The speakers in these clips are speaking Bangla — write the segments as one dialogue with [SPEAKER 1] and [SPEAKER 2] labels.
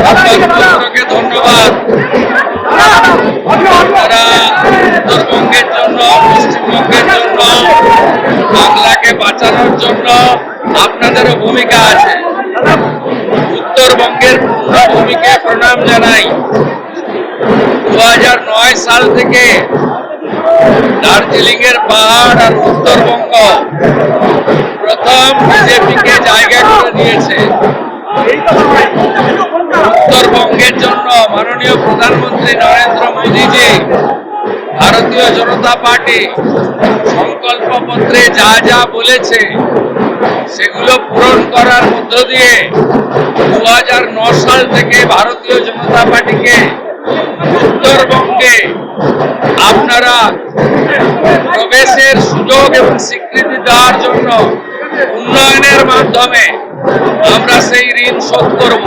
[SPEAKER 1] সংবাদপত্রকে ধন্যবাদ। আপনারা উত্তরবঙ্গের জন্য, পশ্চিমবঙ্গের জন্য, বাংলাকে বাঁচানোর জন্য আপনাদেরও ভূমিকা আছে। উত্তরবঙ্গের পূর্ণ ভূমিকে প্রণাম জানাই। 2009 সাল থেকে দার্জিলিং এর পাহাড় আর উত্তরবঙ্গ প্রথম বিজেপিকে জায়গা করে দিয়েছে। উত্তরবঙ্গের জন্য মাননীয় প্রধানমন্ত্রী নরেন্দ্র মোদীজি, ভারতীয় জনতা পার্টি সংকল্পপত্রে যা যা বলেছে সেগুলো পূরণ করার মধ্য দিয়ে 2009 সাল থেকে ভারতীয় জনতা পার্টিকে উত্তরবঙ্গে আপনারা প্রবেশের সুযোগ এবং স্বীকৃতি দেওয়ার জন্য উন্নয়নের মাধ্যমে আমরা সেই ঋণ শোধ করব।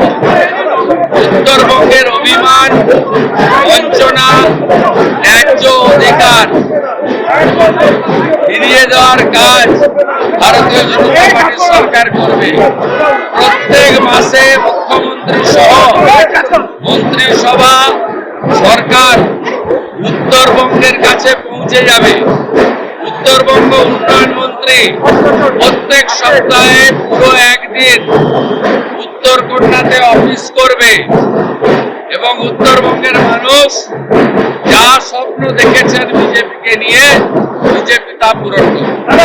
[SPEAKER 1] উত্তরবঙ্গের অভিমান, বঞ্চনা, ন্যায্য অধিকার ফিরিয়ে দেওয়ার কাজ ভারতীয় জনতা পার্টির সরকার করবে। প্রত্যেক মাসে মুখ্যমন্ত্রী সহ মন্ত্রিসভা, সরকার উত্তরবঙ্গের কাছে পৌঁছে যাবে। উত্তরবঙ্গ উন্নয়ন মন্ত্রী প্রত্যেক সপ্তাহে পুরো একদিন উত্তরকন্যাতে অফিস করবে এবং উত্তরবঙ্গের মানুষ যা স্বপ্ন দেখেছেন বিজেপিকে নিয়ে, বিজেপি তা পূরণ করবে।